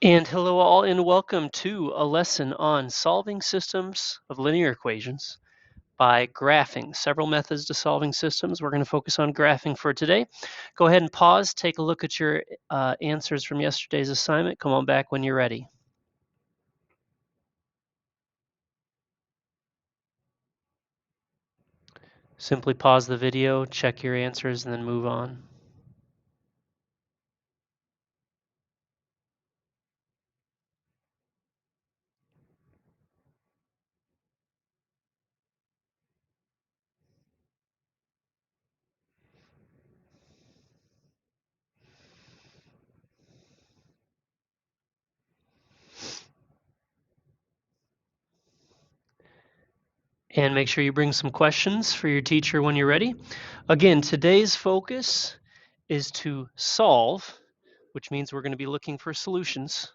And hello all and welcome to a lesson on solving systems of linear equations by graphing. Several methods to solving systems. We're going to focus on graphing for today. Go ahead and pause, take a look at your answers from yesterday's assignment. Come on back when you're ready. Simply pause the video, check your answers, and then move on. And make sure you bring some questions for your teacher when you're ready. Again, today's focus is to solve, which means we're going to be looking for solutions,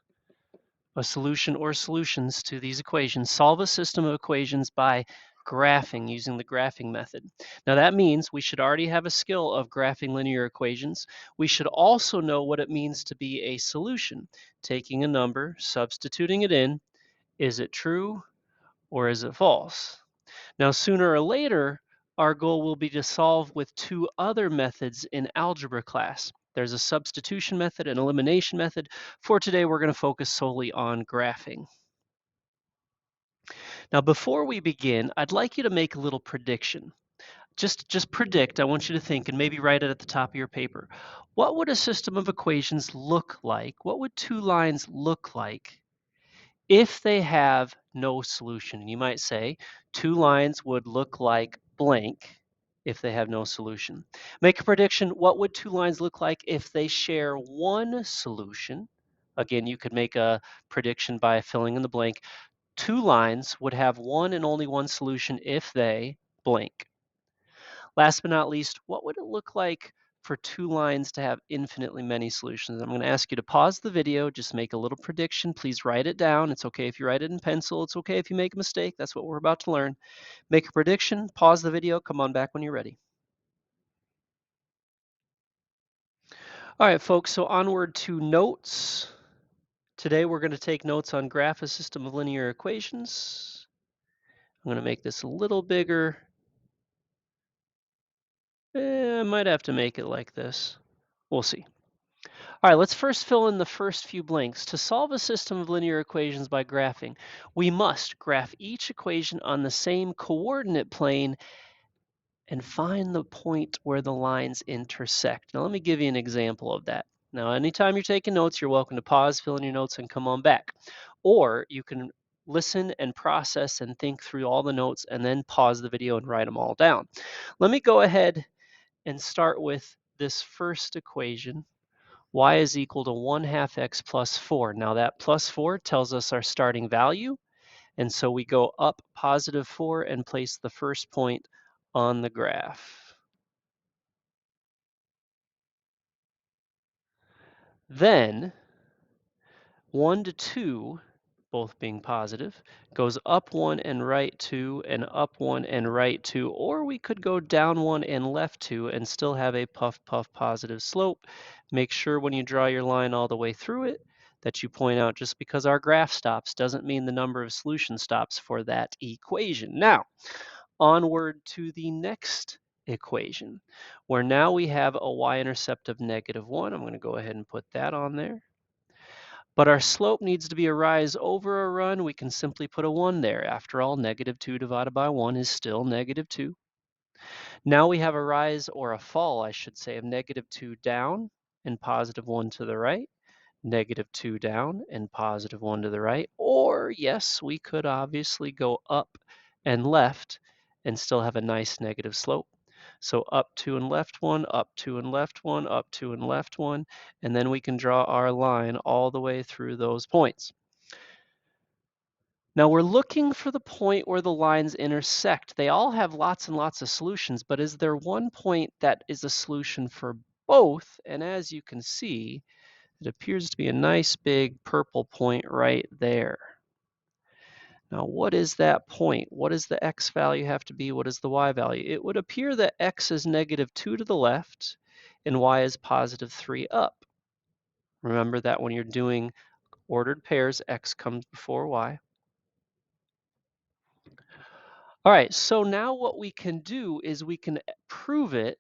a solution or solutions to these equations. Solve a system of equations by graphing, using the graphing method. Now that means we should already have a skill of graphing linear equations. We should also know what it means to be a solution, taking a number, substituting it in. Is it true or is it false? Now, sooner or later, our goal will be to solve with two other methods in algebra class. There's a substitution method and elimination method. For today, we're going to focus solely on graphing. Now, before we begin, I'd like you to make a little prediction. Just predict. I want you to think and maybe write it at the top of your paper. What would a system of equations look like? What would two lines look like if they have no solution? You might say two lines would look like blank if they have no solution. Make a prediction. What would two lines look like if they share one solution? Again, you could make a prediction by filling in the blank. Two lines would have one and only one solution if they blank. Last but not least, what would it look like for two lines to have infinitely many solutions? I'm going to ask you to pause the video, just make a little prediction. Please write it down. It's okay if you write it in pencil. It's okay if you make a mistake. That's what we're about to learn. Make a prediction, pause the video, come on back when you're ready. All right, folks, so onward to notes. Today we're going to take notes on graph a system of linear equations. I'm going to make this a little bigger. I might have to make it like this. We'll see. All right, let's first fill in the first few blanks. To solve a system of linear equations by graphing, we must graph each equation on the same coordinate plane and find the point where the lines intersect. Now, let me give you an example of that. Now, anytime you're taking notes, you're welcome to pause, fill in your notes, and come on back. Or you can listen and process and think through all the notes and then pause the video and write them all down. Let me go ahead and start with this first equation. Y is equal to 1/2 x plus 4. Now that plus 4 tells us our starting value, and so we go up positive 4 and place the first point on the graph. Then 1 to 2, both being positive, goes up 1 and right 2 and up 1 and right 2, or we could go down 1 and left 2 and still have a puff puff positive slope. Make sure when you draw your line all the way through it that you point out just because our graph stops doesn't mean the number of solution stops for that equation. Now, onward to the next equation, where now we have a y-intercept of -1. I'm going to go ahead and put that on there. But our slope needs to be a rise over a run. We can simply put a 1 there. After all, -2 divided by 1 is still -2. Now we have a rise, or a fall, I should say, of -2 down and +1 to the right, -2 down and +1 to the right. Or, yes, we could obviously go up and left and still have a nice negative slope. So up 2 and left 1, up 2 and left 1, up 2 and left 1, and then we can draw our line all the way through those points. Now we're looking for the point where the lines intersect. They all have lots and lots of solutions, but is there one point that is a solution for both? And as you can see, it appears to be a nice big purple point right there. Now, what is that point? What does the x value have to be? What is the y value? It would appear that x is -2 to the left and y is +3 up. Remember that when you're doing Ordered pairs, x comes before y. All right, so now what we can do is we can prove it,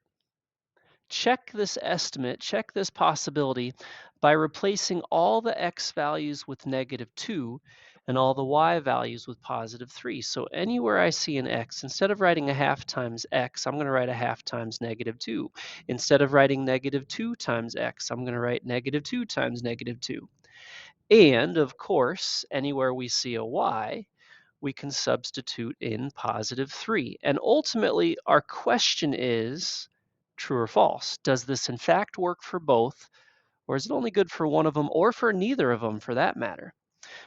check this estimate, check this possibility by replacing all the x values with -2 and all the y values with +3. So anywhere I see an x, instead of writing a half times x, I'm going to write a half times -2. Instead of writing -2 times x, I'm going to write -2 times -2. And of course, anywhere we see a y, we can substitute in +3. And ultimately, our question is true or false. Does this in fact work for both, or is it only good for one of them, or for neither of them for that matter?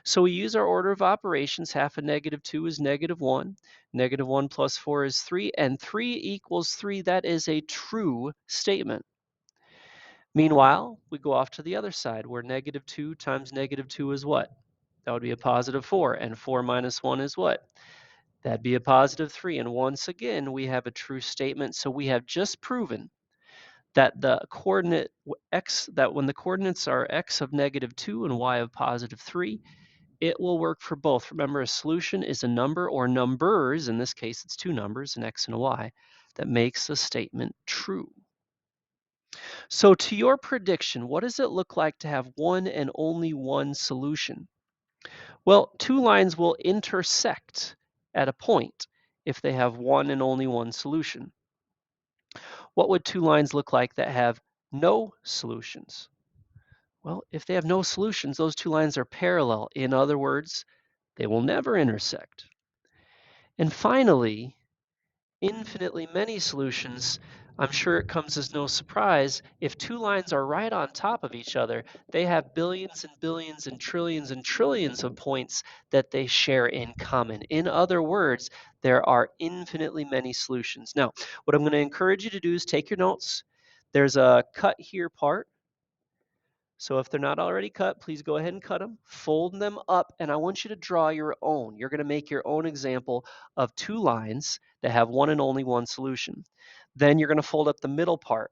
So we use our order of operations. Half of -2 is -1. -1 plus 4 is 3, and 3 equals 3. That is a true statement. Meanwhile, we go off to the other side, where -2 times -2 is what? That would be a +4, and 4 minus 1 is what? That'd be a +3. And once again, we have a true statement. So we have just proven that the coordinate x, that when the coordinates are x of -2 and y of +3, it will work for both. Remember, a solution is a number or numbers, in this case it's two numbers, an x and a y, that makes a statement true. So to your prediction, what does it look like to have one and only one solution? Well, two lines will intersect at a point if they have one and only one solution. What would two lines look like that have no solutions? Well, if they have no solutions, those two lines are parallel. In other words, they will never intersect. And finally, infinitely many solutions. I'm sure it comes as no surprise. If two lines are right on top of each other, they have billions and billions and trillions of points that they share in common. In other words, there are infinitely many solutions. Now, what I'm going to encourage you to do is take your notes. There's a cut here part. So if they're not already cut, please go ahead and cut them, fold them up, and I want you to draw your own. You're going to make your own example of two lines that have one and only one solution. Then you're going to fold up the middle part.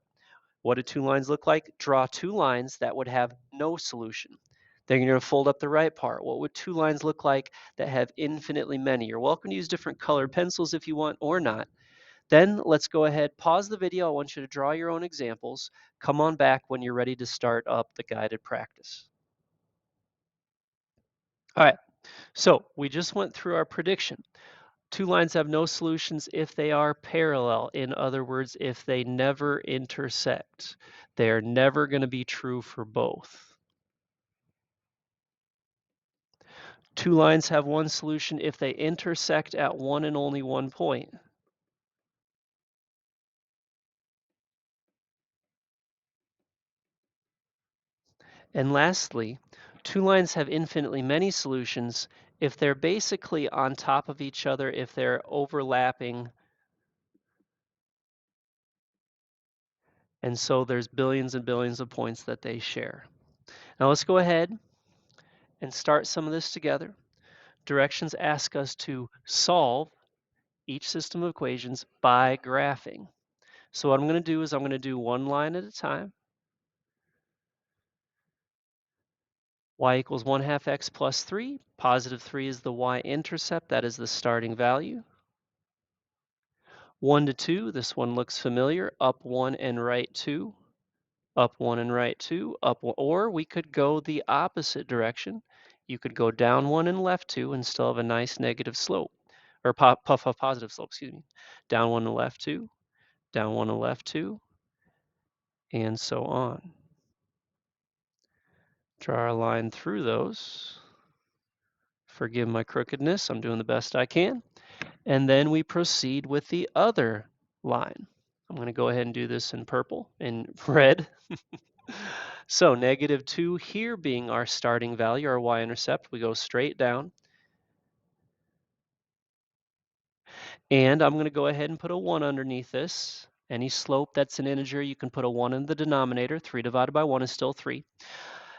What do two lines look like? Draw two lines that would have no solution. Then you're going to fold up the right part. What would two lines look like that have infinitely many? You're welcome to use different colored pencils if you want or not. Then let's go ahead, pause the video. I want you to draw your own examples. Come on back when you're ready to start up the guided practice. All right, so we just went through our prediction. Two lines have no solutions if they are parallel. In other words, if they never intersect. They're never going to be true for both. Two lines have one solution if they intersect at one and only one point. And lastly, two lines have infinitely many solutions if they're basically on top of each other, if they're overlapping, and so there's billions and billions of points that they share. Now let's go ahead and start some of this together. Directions ask us to solve each system of equations by graphing. So what I'm going to do is I'm going to do one line at a time. Y equals 1/2 x plus 3. +3 is the y-intercept. That is the starting value. 1 to 2, this one looks familiar. Up 1 and right 2. Up 1 and right 2. Up 1, or we could go the opposite direction. You could go down 1 and left 2 and still have a nice negative slope. Or puff of positive slope, excuse me. Down 1 and left 2. Down 1 and left 2. And so on. Draw a line through those. Forgive my crookedness, I'm doing the best I can. And then we proceed with the other line. I'm going to go ahead and do this in purple, in red. So -2 here being our starting value, our y-intercept, we go straight down. And I'm going to go ahead and put a 1 underneath this. Any slope that's an integer, you can put a 1 in the denominator. 3 divided by 1 is still 3.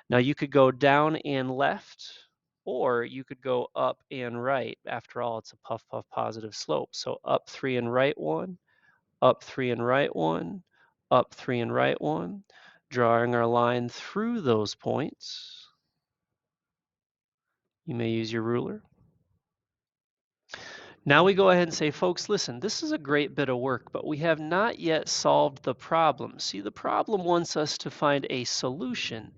Now you could go down and left, or you could go up and right. After all, it's a puff positive slope. So up 3 and right 1, up 3 and right 1, up 3 and right 1, drawing our line through those points. You may use your ruler. Now we go ahead and say, folks, listen, this is a great bit of work, but we have not yet solved the problem. See, the problem wants us to find a solution,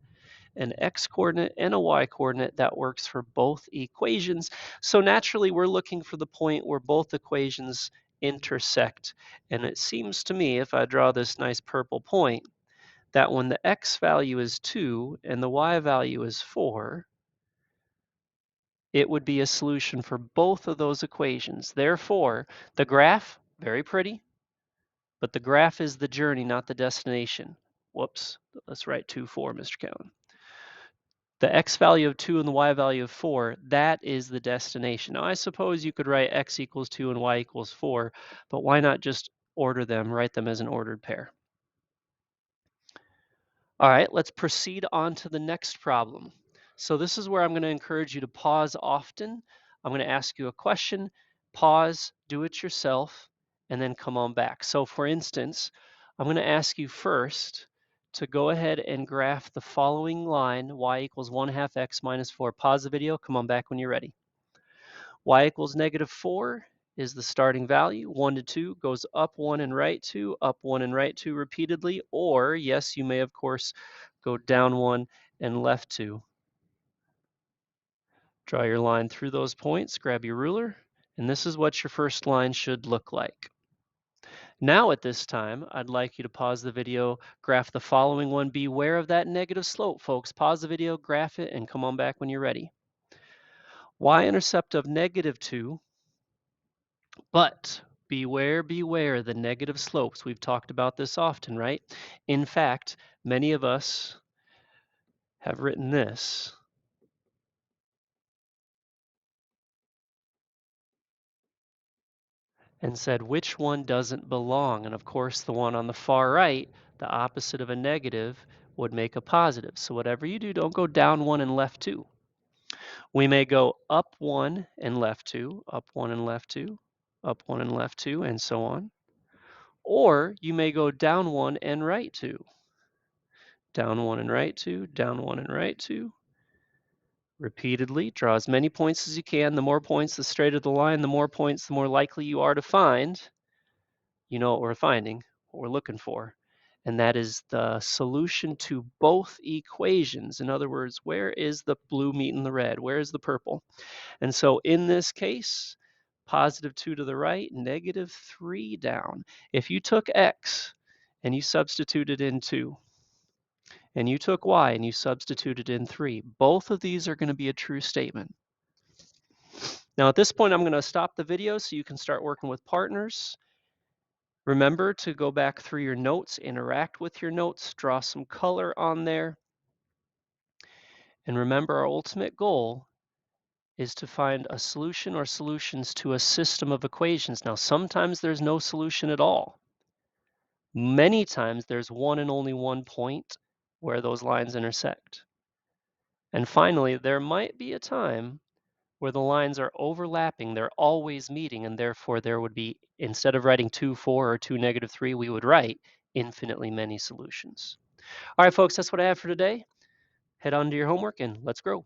an x-coordinate and a y-coordinate that works for both equations. So naturally, we're looking for the point where both equations intersect. And it seems to me, if I draw this nice purple point, that when the x value is 2 and the y value is 4, it would be a solution for both of those equations. Therefore, the graph, very pretty, but the graph is the journey, not the destination. Whoops, let's write 2, 4, Mr. Cowan. The x value of 2 and the y value of 4, that is the destination. Now, I suppose you could write x equals 2 and y equals 4, but why not just order them, write them as an ordered pair? All right, let's proceed on to the next problem. So this is where I'm going to encourage you to pause often. I'm going to ask you a question, pause, do it yourself, and then come on back. So for instance, I'm going to ask you first to go ahead and graph the following line, y equals 1/2 x minus 4. Pause the video, come on back when you're ready. Y equals -4 is the starting value. 1 to 2 goes up 1 and right 2, up 1 and right 2 repeatedly, or yes, you may of course go down 1 and left 2. Draw your line through those points, grab your ruler, and this is what your first line should look like. Now at this time, I'd like you to pause the video, graph the following one. Beware of that negative slope, folks. Pause the video, graph it, and come on back when you're ready. Y-intercept of -2, but beware, beware the negative slopes. We've talked about this often, right? In fact, many of us have written this. And said which one doesn't belong. And of course, the one on the far right, the opposite of a negative, would make a positive. So whatever you do, don't go down 1 and left 2. We may go up 1 and left 2, up 1 and left 2, up 1 and left 2, and so on. Or you may go down 1 and right 2. Down 1 and right 2, down 1 and right 2. Repeatedly, draw as many points as you can. The more points, the straighter the line. The more points, the more likely you are to find. You know what we're finding, what we're looking for. And that is the solution to both equations. In other words, where is the blue meeting the red? Where is the purple? And so in this case, +2 to the right, -3 down. If you took x and you substituted in 2, and you took y and you substituted in 3, both of these are going to be a true statement. Now at this point, I'm going to stop the video so you can start working with partners. Remember to go back through your notes, interact with your notes, draw some color on there. And remember, our ultimate goal is to find a solution or solutions to a system of equations. Now, sometimes there's no solution at all. Many times there's one and only one point where those lines intersect. And finally, there might be a time where the lines are overlapping, they're always meeting, and therefore there would be, instead of writing 2, 4 or 2, -3, we would write infinitely many solutions. All right, folks, that's what I have for today. Head on to your homework and let's grow.